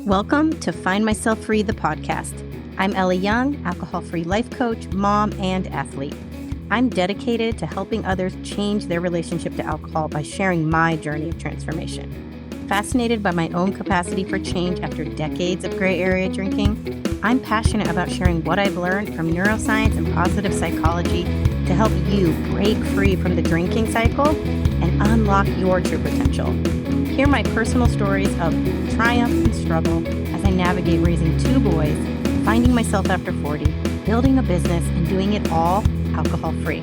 Welcome to Find Myself Free, the podcast. I'm Ellie Young, alcohol-free life coach, mom, and athlete. I'm dedicated to helping others change their relationship to alcohol by sharing my journey of transformation. Fascinated by my own capacity for change after decades of gray area drinking, I'm passionate about sharing what I've learned from neuroscience and positive psychology to help you break free from the drinking cycle and unlock your true potential. Hear my personal stories of triumph and struggle as I navigate raising two boys, finding myself after 40, building a business, and doing it all alcohol-free.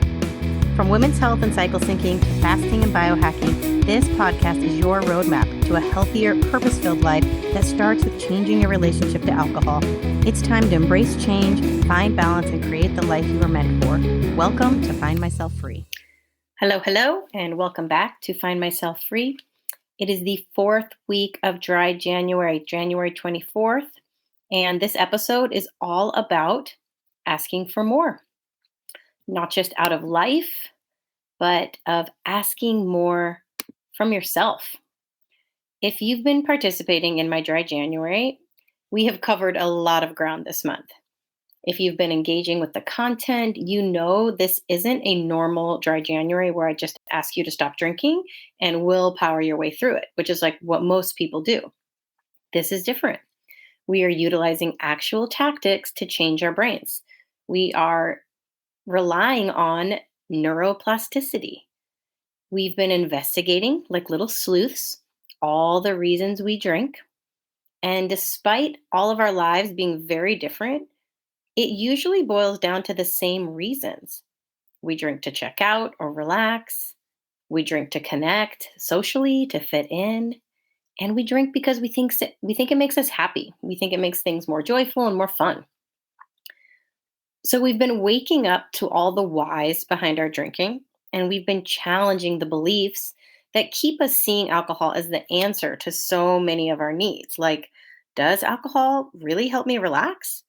From women's health and cycle syncing to fasting and biohacking, this podcast is your roadmap to a healthier, purpose-filled life that starts with changing your relationship to alcohol. It's time to embrace change, find balance, and create the life you were meant for. Welcome to Find Myself Free. Hello, and welcome back to Find Myself Free. It is the fourth week of dry January, January 24th, and this episode is all about asking for more. Not just out of life, but of asking more from yourself. If you've been participating in my dry January, we have covered a lot of ground this month. If you've been engaging with the content, you know this isn't a normal dry January where I just ask you to stop drinking and willpower your way through it, which is like what most people do. This is different. We are utilizing actual tactics to change our brains. We are relying on neuroplasticity. We've been investigating, like little sleuths, all the reasons we drink. And despite all of our lives being very different, it usually boils down to the same reasons. We drink to check out or relax. We drink to connect socially, to fit in. And we drink because we think it makes us happy. We think it makes things more joyful and more fun. So we've been waking up to all the whys behind our drinking, and we've been challenging the beliefs that keep us seeing alcohol as the answer to so many of our needs. Like, does alcohol really help me relax?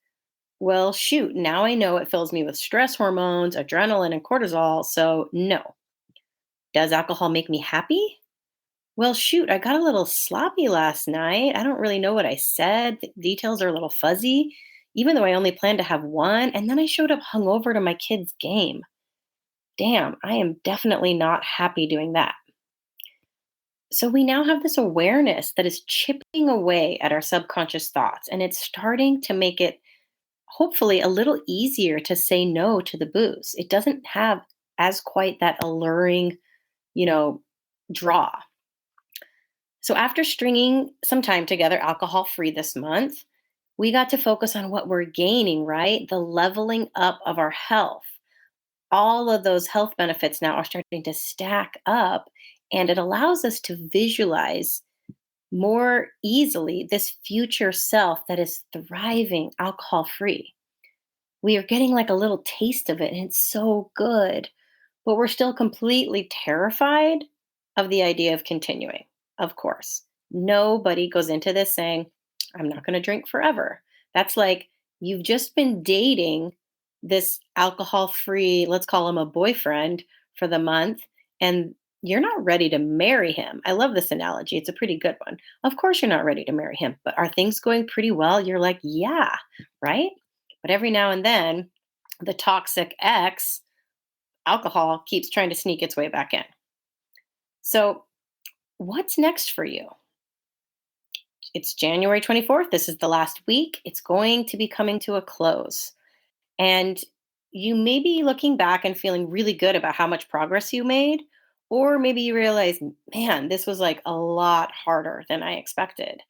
Well, shoot, now I know it fills me with stress hormones, adrenaline, and cortisol, so no. Does alcohol make me happy? Well, shoot, I got a little sloppy last night. I don't really know what I said. The details are a little fuzzy, even though I only planned to have one, and then I showed up hungover to my kid's game. Damn, I am definitely not happy doing that. So we now have this awareness that is chipping away at our subconscious thoughts, and it's starting to make it hopefully a little easier to say no to the booze. It doesn't have as quite that alluring, draw. So after stringing some time together alcohol-free this month, we got to focus on what we're gaining, right? The leveling up of our health. All of those health benefits now are starting to stack up, and it allows us to visualize more easily this future self that is thriving alcohol-free. We are getting like a little taste of it, and it's so good, but we're still completely terrified of the idea of continuing. Of course, nobody goes into this saying, I'm not going to drink forever. That's like you've just been dating this alcohol-free, let's call him a boyfriend, for the month, and you're not ready to marry him. I love this analogy. It's a pretty good one. Of course, you're not ready to marry him, but are things going pretty well? You're like, yeah, right? But every now and then, the toxic ex, alcohol, keeps trying to sneak its way back in. So, what's next for you? It's January 24th. This is the last week. It's going to be coming to a close. And you may be looking back and feeling really good about how much progress you made, or maybe you realize, man, this was like a lot harder than I expected.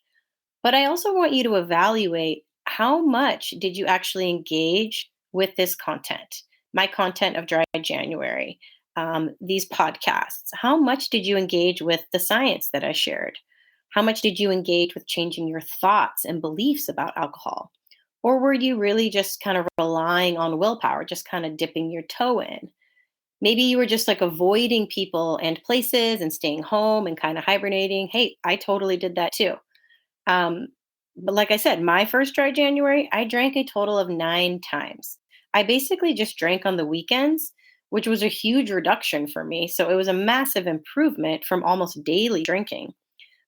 But I also want you to evaluate how much did you actually engage with this content, my content of Dry January, these podcasts. How much did you engage with the science that I shared? How much did you engage with changing your thoughts and beliefs about alcohol? Or were you really just kind of relying on willpower, just kind of dipping your toe in? Maybe you were just like avoiding people and places and staying home and kind of hibernating. Hey, I totally did that too. But like I said, my first dry January, I drank a total of 9 times. I basically just drank on the weekends, which was a huge reduction for me. So it was a massive improvement from almost daily drinking.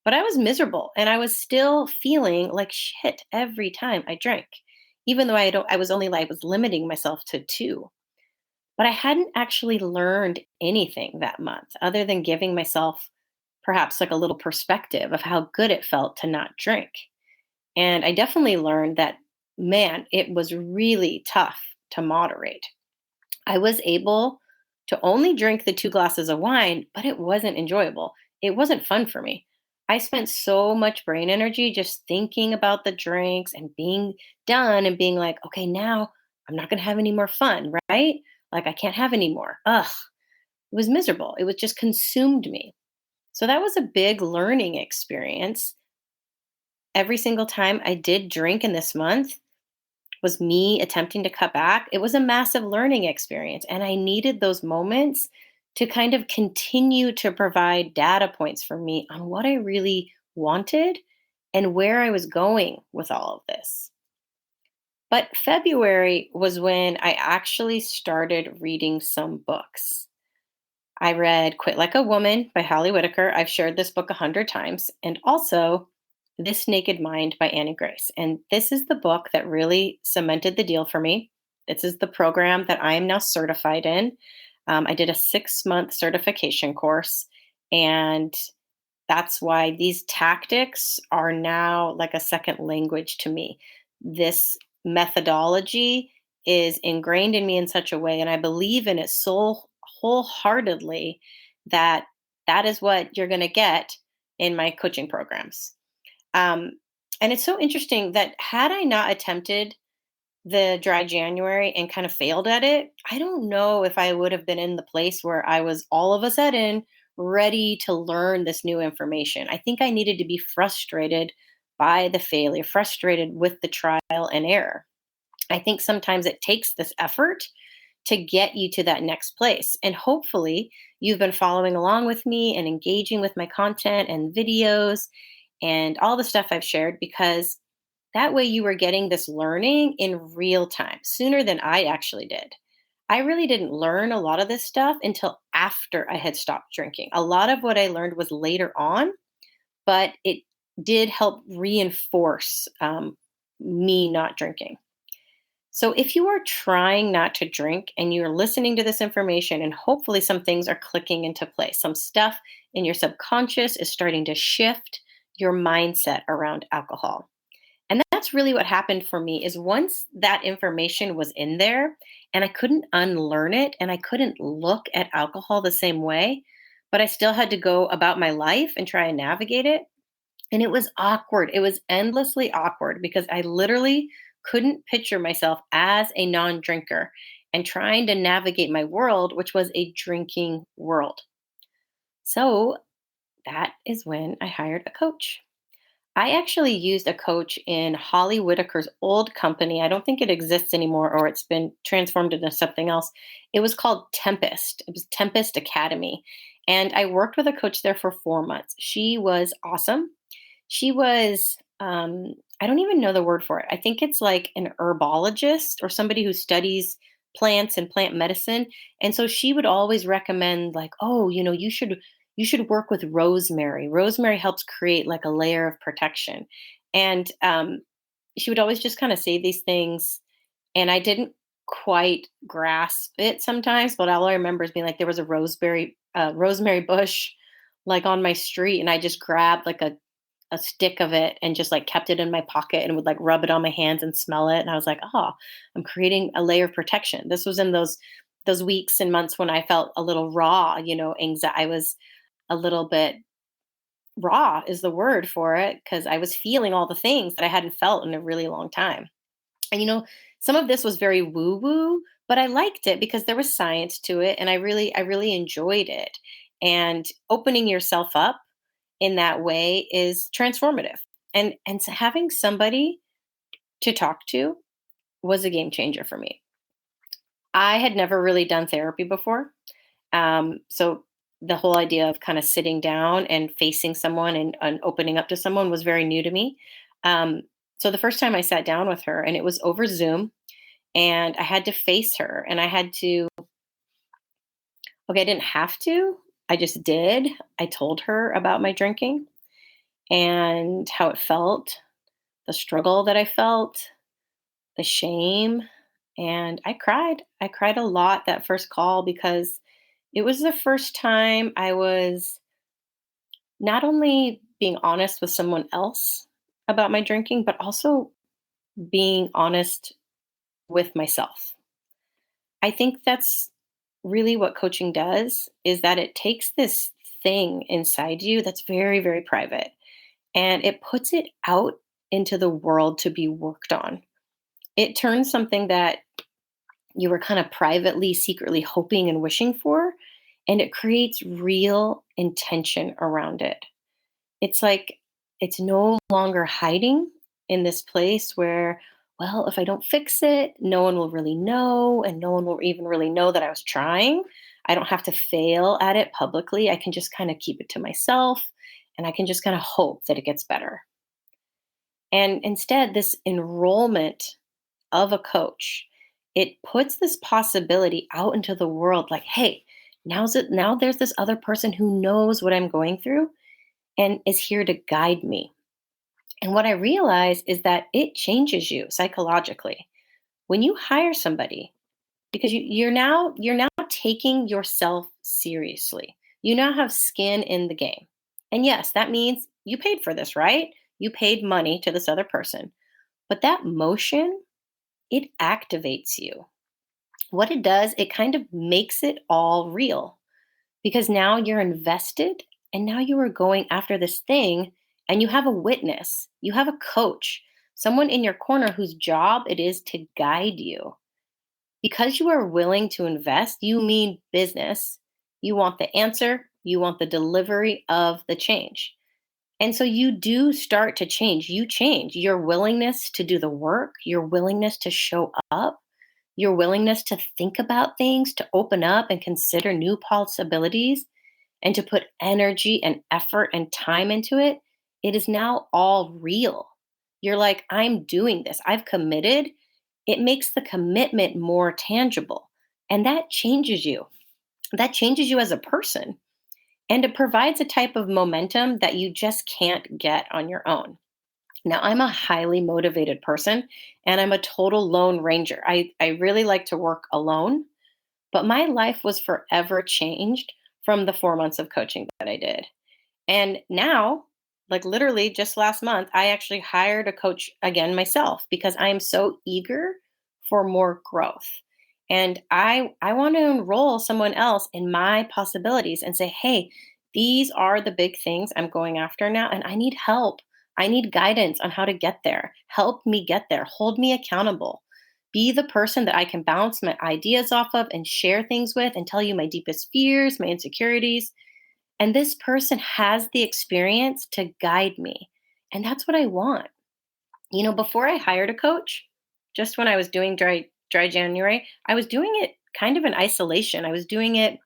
But I was miserable and I was still feeling like shit every time I drank, even though I was only like, was limiting myself to two. But I hadn't actually learned anything that month other than giving myself perhaps like a little perspective of how good it felt to not drink. And I definitely learned that, man, it was really tough to moderate. I was able to only drink the 2 glasses of wine, but it wasn't enjoyable. It wasn't fun for me. I spent so much brain energy just thinking about the drinks and being done and being like, okay, now I'm not going to have any more fun, right? Like I can't have any more. Ugh, it was miserable. It was just consumed me. So that was a big learning experience. Every single time I did drink in this month, was me attempting to cut back. It was a massive learning experience. And I needed those moments to kind of continue to provide data points for me on what I really wanted and where I was going with all of this. But February was when I actually started reading some books. I read Quit Like a Woman by Holly Whitaker. I've shared this book 100 times. And also This Naked Mind by Annie Grace. And this is the book that really cemented the deal for me. This is the program that I am now certified in. I did a 6-month certification course. And that's why these tactics are now like a second language to me. This methodology is ingrained in me in such a way, and I believe in it so wholeheartedly that that is what you're going to get in my coaching programs. Um, and it's so interesting that had I not attempted the dry January and kind of failed at it, I don't know if I would have been in the place where I was all of a sudden ready to learn this new information. I think I needed to be frustrated by the failure, frustrated with the trial and error. I think sometimes it takes this effort to get you to that next place. And hopefully, you've been following along with me and engaging with my content and videos and all the stuff I've shared because that way you were getting this learning in real time sooner than I actually did. I really didn't learn a lot of this stuff until after I had stopped drinking. A lot of what I learned was later on, but it did help reinforce me not drinking. So if you are trying not to drink and you're listening to this information and hopefully some things are clicking into place, some stuff in your subconscious is starting to shift your mindset around alcohol. And that's really what happened for me is once that information was in there and I couldn't unlearn it and I couldn't look at alcohol the same way, but I still had to go about my life and try and navigate it. And it was awkward. It was endlessly awkward because I literally couldn't picture myself as a non drinker and trying to navigate my world, which was a drinking world. So that is when I hired a coach. I actually used a coach in Holly Whitaker's old company. I don't think it exists anymore or it's been transformed into something else. It was called Tempest. It was Tempest Academy. And I worked with a coach there for 4 months. She was awesome. She was, I don't even know the word for it. I think it's like an herbologist or somebody who studies plants and plant medicine. And so she would always recommend like, oh, you should work with rosemary. Rosemary helps create like a layer of protection. And she would always just kind of say these things. And I didn't quite grasp it sometimes, but all I remember is being like, there was a rosemary bush like on my street. And I just grabbed like a stick of it and just like kept it in my pocket and would like rub it on my hands and smell it. And I was like, oh, I'm creating a layer of protection. This was in those weeks and months when I felt a little raw, anxiety. I was a little bit raw is the word for it because I was feeling all the things that I hadn't felt in a really long time. And some of this was very woo woo, but I liked it because there was science to it and I really enjoyed it. And opening yourself up in that way is transformative. And so having somebody to talk to was a game changer for me. I had never really done therapy before. So the whole idea of kind of sitting down and facing someone and opening up to someone was very new to me. So the first time I sat down with her and it was over Zoom and I had to face her and I didn't have to, I just did. I told her about my drinking and how it felt, the struggle that I felt, the shame. And I cried. I cried a lot that first call because it was the first time I was not only being honest with someone else about my drinking, but also being honest with myself. I think that's really what coaching does is that it takes this thing inside you that's very, very private and it puts it out into the world to be worked on. It turns something that you were kind of privately, secretly hoping and wishing for, and it creates real intention around it. It's like it's no longer hiding in this place where, well, if I don't fix it, no one will really know, and no one will even really know that I was trying. I don't have to fail at it publicly. I can just kind of keep it to myself and I can just kind of hope that it gets better. And instead, this enrollment of a coach, it puts this possibility out into the world like, hey, now there's this other person who knows what I'm going through and is here to guide me. And what I realize is that it changes you psychologically. When you hire somebody, because you're now taking yourself seriously. You now have skin in the game. And yes, that means you paid for this, right? You paid money to this other person. But that motion, it activates you. What it does, it kind of makes it all real because now you're invested and now you are going after this thing and you have a witness, you have a coach, someone in your corner whose job it is to guide you. Because you are willing to invest, you mean business. You want the answer, you want the delivery of the change. And so you do start to change. You change your willingness to do the work, your willingness to show up, your willingness to think about things, to open up and consider new possibilities, and to put energy and effort and time into it. It is now all real. You're like, I'm doing this, I've committed. It makes the commitment more tangible. And that changes you. That changes you as a person. And it provides a type of momentum that you just can't get on your own. Now, I'm a highly motivated person and I'm a total lone ranger. I really like to work alone, but my life was forever changed from the 4 months of coaching that I did. And now, like literally just last month, I actually hired a coach again myself because I am so eager for more growth. And I want to enroll someone else in my possibilities and say, hey, these are the big things I'm going after now, and I need help. I need guidance on how to get there. Help me get there. Hold me accountable. Be the person that I can bounce my ideas off of and share things with and tell you my deepest fears, my insecurities. And this person has the experience to guide me. And that's what I want. You know, before I hired a coach, just when I was doing dry January, I was doing it kind of in isolation. I was doing it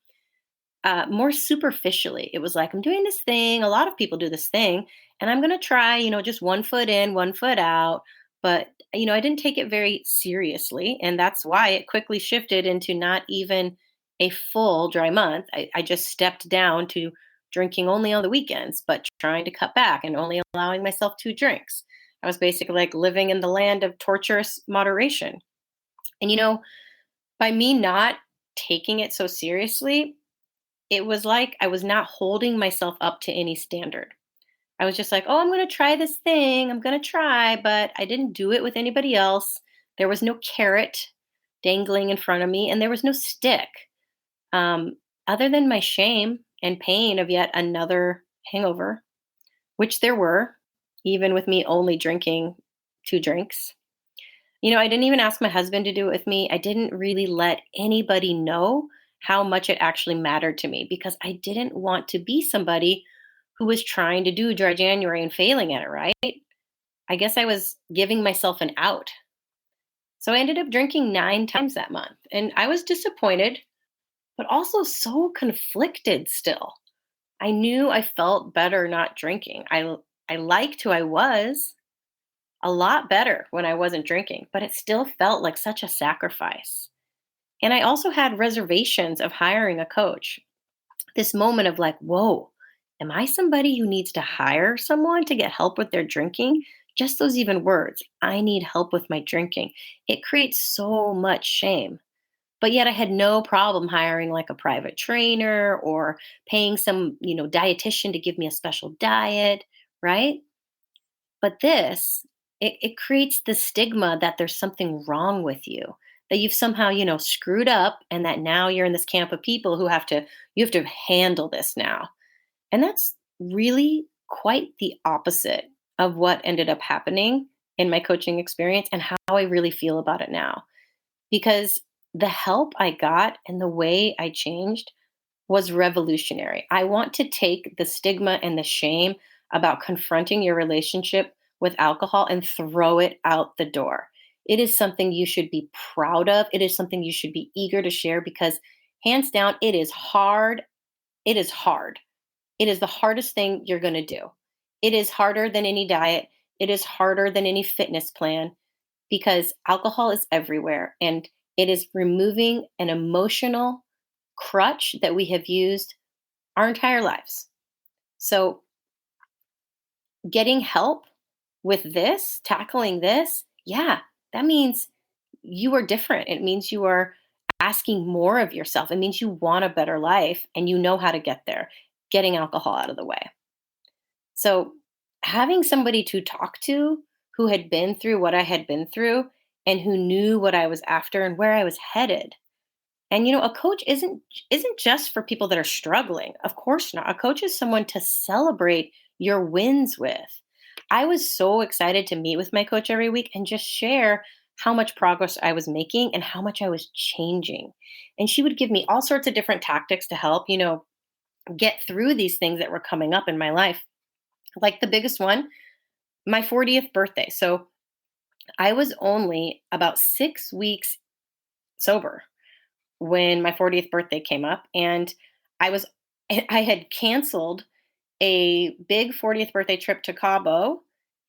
more superficially. It was like, I'm doing this thing. A lot of people do this thing, and I'm going to try, just 1 foot in, 1 foot out. But, I didn't take it very seriously. And that's why it quickly shifted into not even a full dry month. I just stepped down to drinking only on the weekends, but trying to cut back and only allowing myself 2 drinks. I was basically like living in the land of torturous moderation. And, by me not taking it so seriously, it was like I was not holding myself up to any standard. I was just like, oh, I'm going to try this thing. I'm going to try, but I didn't do it with anybody else. There was no carrot dangling in front of me, and there was no stick other than my shame and pain of yet another hangover, which there were, even with me only drinking 2 drinks. I didn't even ask my husband to do it with me. I didn't really let anybody know how much it actually mattered to me because I didn't want to be somebody who was trying to do dry January and failing at it, right? I guess I was giving myself an out. So I ended up drinking 9 times that month. And I was disappointed, but also so conflicted still. I knew I felt better not drinking. I liked who I was a lot better when I wasn't drinking, but it still felt like such a sacrifice. And I also had reservations of hiring a coach. This moment of like, whoa, am I somebody who needs to hire someone to get help with their drinking? Just those even words, I need help with my drinking. It creates so much shame. But yet I had no problem hiring like a private trainer or paying some, dietitian to give me a special diet, right? But this, it creates the stigma that there's something wrong with you, that you've somehow, screwed up and that now you're in this camp of people who you have to handle this now. And that's really quite the opposite of what ended up happening in my coaching experience and how I really feel about it now. Because the help I got and the way I changed was revolutionary. I want to take the stigma and the shame about confronting your relationship with alcohol and throw it out the door. It is something you should be proud of. It is something you should be eager to share because, hands down, it is hard. It is hard. It is the hardest thing you're going to do. It is harder than any diet. It is harder than any fitness plan because alcohol is everywhere and it is removing an emotional crutch that we have used our entire lives. So, getting help with this, tackling this, yeah, that means you are different. It means you are asking more of yourself. It means you want a better life and you know how to get there, getting alcohol out of the way. So, having somebody to talk to who had been through what I had been through and who knew what I was after and where I was headed. And a coach isn't just for people that are struggling. Of course not. A coach is someone to celebrate your wins with. I was so excited to meet with my coach every week and just share how much progress I was making and how much I was changing. And she would give me all sorts of different tactics to help, get through these things that were coming up in my life. Like the biggest one, my 40th birthday. So I was only about 6 weeks sober when my 40th birthday came up, and I was I had canceled a big 40th birthday trip to Cabo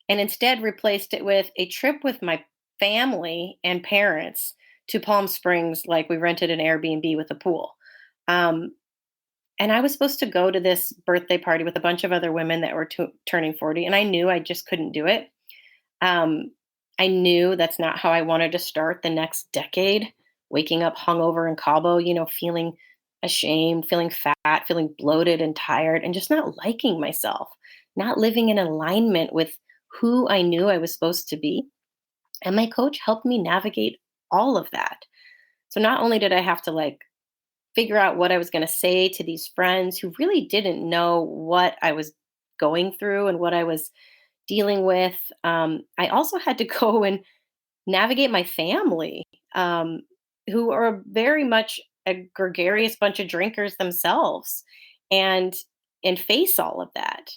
and instead replaced it with a trip with my family and parents to Palm Springs. Like, we rented an Airbnb with a pool. And I was supposed to go to this birthday party with a bunch of other women that were turning 40, and I knew I just couldn't do it. Um, I knew that's not how I wanted to start the next decade, waking up hungover in Cabo, feeling ashamed, feeling fat, feeling bloated and tired, and just not liking myself, not living in alignment with who I knew I was supposed to be. And my coach helped me navigate all of that. So not only did I have to figure out what I was going to say to these friends who really didn't know what I was going through and what I was dealing with, I also had to go and navigate my family, who are very much a gregarious bunch of drinkers themselves, and face all of that.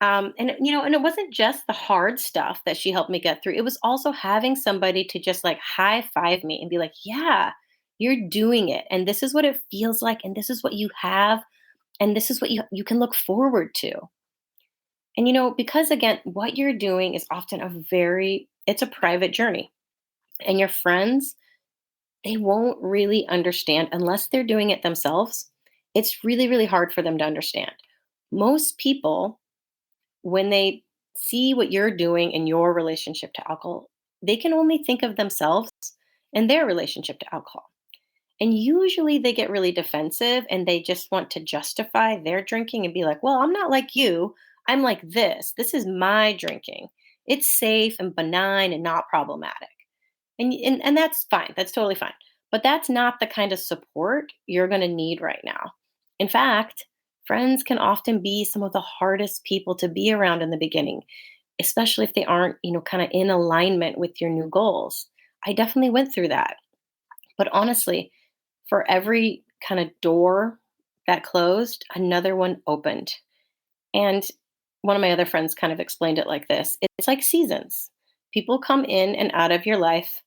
And it wasn't just the hard stuff that she helped me get through. It was also having somebody to just high five me and be like, "Yeah, you're doing it, and this is what it feels like, and this is what you have, and this is what you can look forward to." And because again, what you're doing is often it's a private journey, and your friends, they won't really understand unless they're doing it themselves. It's really, really hard for them to understand. Most people, when they see what you're doing in your relationship to alcohol, they can only think of themselves and their relationship to alcohol. And usually they get really defensive and they just want to justify their drinking and be like, well, I'm not like you. I'm like this. This is my drinking. It's safe and benign and not problematic. And that's fine. That's totally fine. But that's not the kind of support you're going to need right now. In fact, friends can often be some of the hardest people to be around in the beginning, especially if they aren't, kind of in alignment with your new goals. I definitely went through that. But honestly, for every kind of door that closed, another one opened. And one of my other friends kind of explained it like this: it's like seasons. People come in and out of your life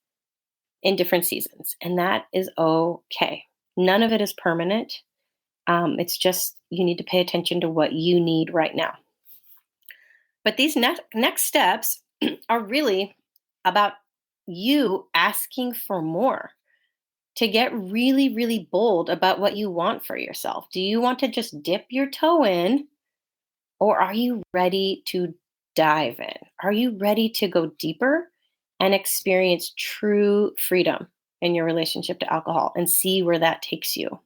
in different seasons, and that is okay. None of it is permanent. It's just you need to pay attention to what you need right now. But these next steps are really about you asking for more, to get really, really bold about what you want for yourself. Do you want to just dip your toe in, Or are you ready to dive in? Are you ready to go deeper and experience true freedom in your relationship to alcohol and see where that takes you?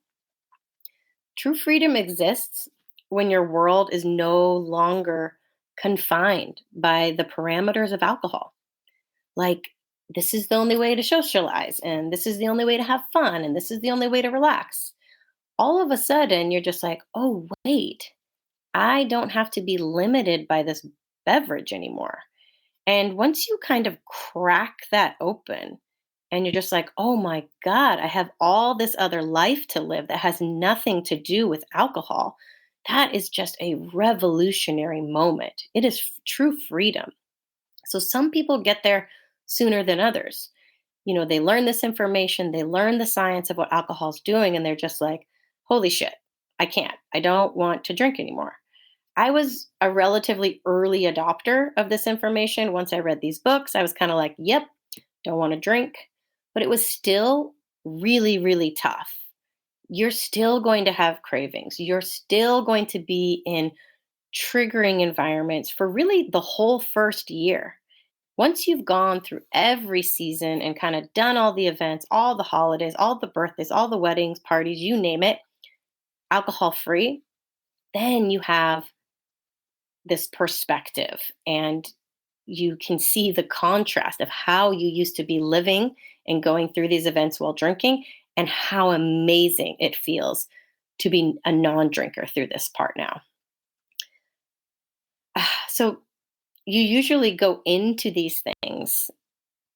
True freedom exists when your world is no longer confined by the parameters of alcohol. Like, this is the only way to socialize, and this is the only way to have fun, and this is the only way to relax. All of a sudden, you're just like, oh, wait, I don't have to be limited by this beverage anymore. And once you kind of crack that open and you're just like, oh my God, I have all this other life to live that has nothing to do with alcohol, that is just a revolutionary moment. It is true freedom. So some people get there sooner than others. They learn this information, they learn the science of what alcohol is doing, and they're just like, holy shit, I can't. I don't want to drink anymore. I was a relatively early adopter of this information. Once I read these books, I was kind of like, yep, don't want to drink. But it was still really, really tough. You're still going to have cravings. You're still going to be in triggering environments for really the whole first year. Once you've gone through every season and kind of done all the events, all the holidays, all the birthdays, all the weddings, parties, you name it, alcohol free, then you have this perspective and you can see the contrast of how you used to be living and going through these events while drinking and how amazing it feels to be a non-drinker through this part now. So you usually go into these things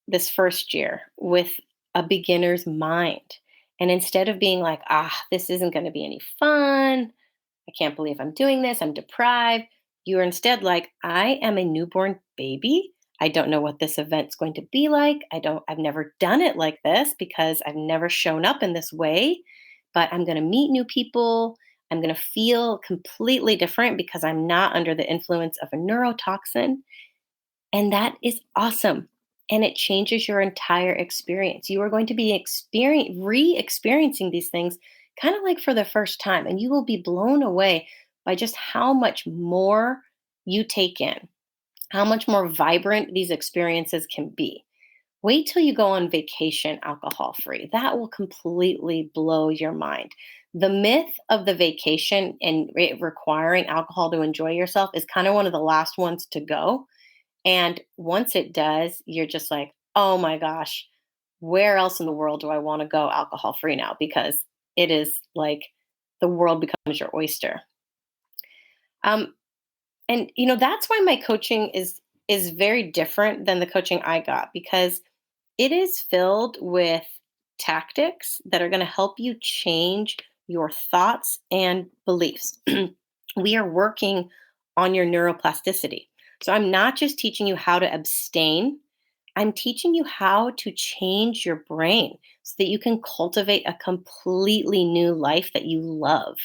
this first year with a beginner's mind. And instead of being like, this isn't going to be any fun, I can't believe I'm doing this, I'm deprived, you are instead like, I am a newborn baby. I don't know what this event's going to be like. I've never done it like this because I've never shown up in this way, but I'm going to meet new people. I'm going to feel completely different because I'm not under the influence of a neurotoxin. And that is awesome. And it changes your entire experience. You are going to be re-experiencing these things kind of like for the first time. And you will be blown away by just how much more you take in, how much more vibrant these experiences can be. Wait till you go on vacation alcohol free. That will completely blow your mind. The myth of the vacation and it requiring alcohol to enjoy yourself is kind of one of the last ones to go. And once it does, you're just like, oh my gosh, where else in the world do I want to go alcohol free now? Because it is like the world becomes your oyster. And that's why my coaching is very different than the coaching I got because it is filled with tactics that are going to help you change your thoughts and beliefs. We are working on your neuroplasticity. So I'm not just teaching you how to abstain, I'm teaching you how to change your brain so that you can cultivate a completely new life that you love.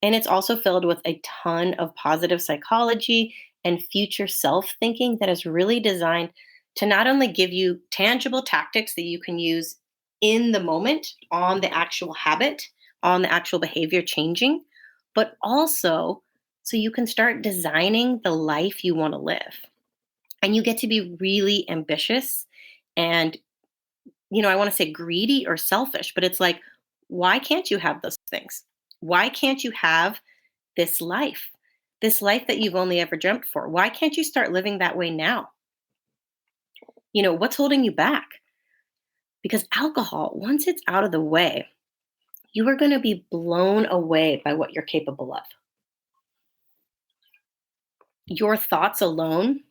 And it's also filled with a ton of positive psychology and future self thinking that is really designed to not only give you tangible tactics that you can use in the moment on the actual habit, on the actual behavior changing, but also so you can start designing the life you want to live. And you get to be really ambitious and, I want to say greedy or selfish, but it's like, why can't you have those things? Why can't you have this life? This life that you've only ever dreamt for? Why can't you start living that way now? What's holding you back? Because alcohol, once it's out of the way, you are going to be blown away by what you're capable of. Your thoughts alone,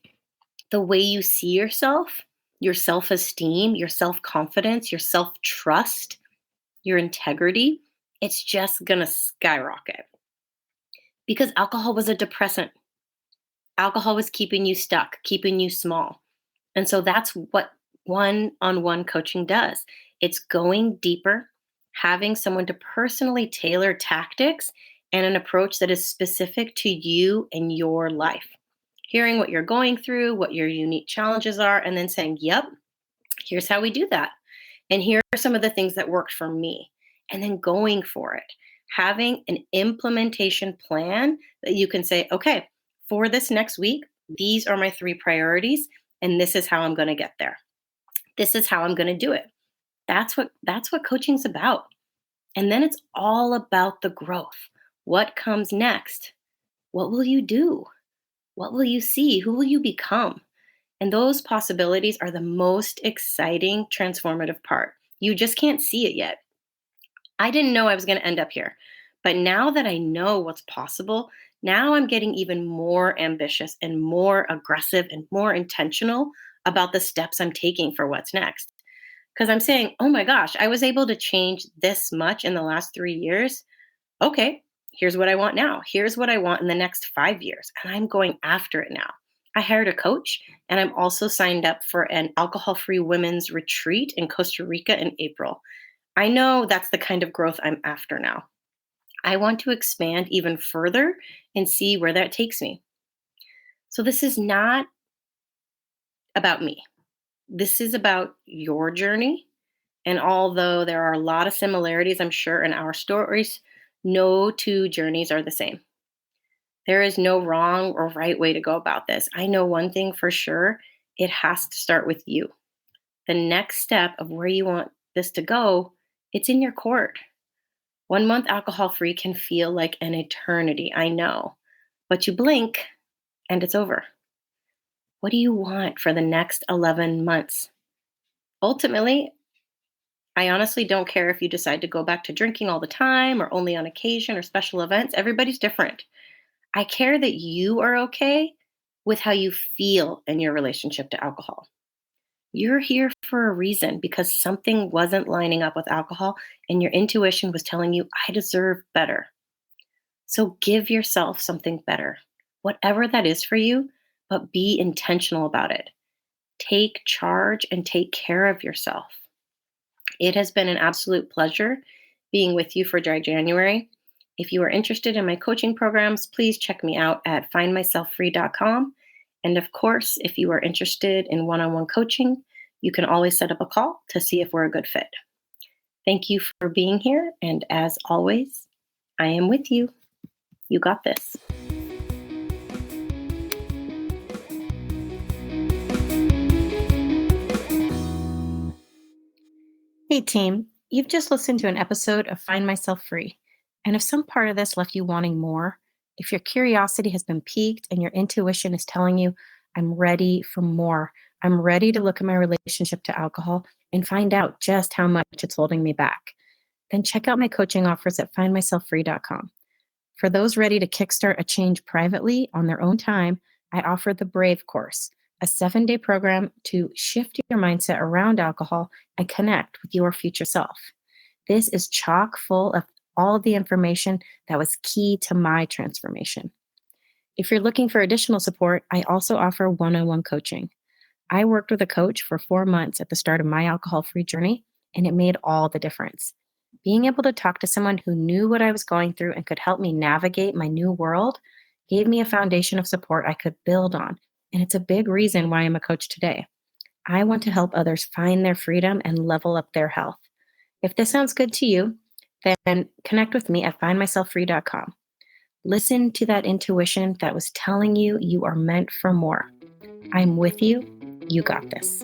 the way you see yourself, your self esteem, your self confidence, your self trust, your integrity, it's just going to skyrocket. Because alcohol was a depressant. Alcohol was keeping you stuck, keeping you small. And so that's what one-on-one coaching does. It's going deeper, having someone to personally tailor tactics and an approach that is specific to you and your life. Hearing what you're going through, what your unique challenges are, and then saying, yep, here's how we do that. And here are some of the things that worked for me. And then going for it. Having an implementation plan that you can say, okay, for this next week, these are my 3 priorities, and this is how I'm going to get there. This is how I'm going to do it. That's what coaching's about. And then it's all about the growth. What comes next? What will you do? What will you see? Who will you become? And those possibilities are the most exciting, transformative part. You just can't see it yet. I didn't know I was going to end up here. But now that I know what's possible, now I'm getting even more ambitious and more aggressive and more intentional about the steps I'm taking for what's next. Because I'm saying, oh my gosh, I was able to change this much in the last 3 years. Okay, here's what I want now. Here's what I want in the next 5 years. And I'm going after it now. I hired a coach and I'm also signed up for an alcohol free women's retreat in Costa Rica in April. I know that's the kind of growth I'm after now. I want to expand even further and see where that takes me. So, this is not about me. This is about your journey. And although there are a lot of similarities, I'm sure, in our stories, no two journeys are the same. There is no wrong or right way to go about this. I know one thing for sure, it has to start with you. The next step of where you want this to go, it's in your court. 1 month alcohol free can feel like an eternity, I know, but you blink and it's over. What do you want for the next 11 months? Ultimately, I honestly don't care if you decide to go back to drinking all the time or only on occasion or special events. Everybody's different. I care that you are okay with how you feel in your relationship to alcohol. You're here for a reason because something wasn't lining up with alcohol and your intuition was telling you, I deserve better. So give yourself something better, whatever that is for you, but be intentional about it. Take charge and take care of yourself. It has been an absolute pleasure being with you for Dry January. If you are interested in my coaching programs, please check me out at findmyselffree.com. And of course, if you are interested in one-on-one coaching, you can always set up a call to see if we're a good fit. Thank you for being here. And as always, I am with you. You got this. Hey team, you've just listened to an episode of Find Myself Free. And if some part of this left you wanting more, if your curiosity has been piqued and your intuition is telling you, I'm ready for more, I'm ready to look at my relationship to alcohol and find out just how much it's holding me back, then check out my coaching offers at findmyselffree.com. For those ready to kickstart a change privately on their own time, I offer the Brave course, a 7-day program to shift your mindset around alcohol and connect with your future self. This is chock full of all of the information that was key to my transformation. If you're looking for additional support, I also offer one-on-one coaching. I worked with a coach for 4 months at the start of my alcohol-free journey, and it made all the difference. Being able to talk to someone who knew what I was going through and could help me navigate my new world gave me a foundation of support I could build on. And it's a big reason why I'm a coach today. I want to help others find their freedom and level up their health. If this sounds good to you, then connect with me at findmyselffree.com. Listen to that intuition that was telling you you are meant for more. I'm with you. You got this.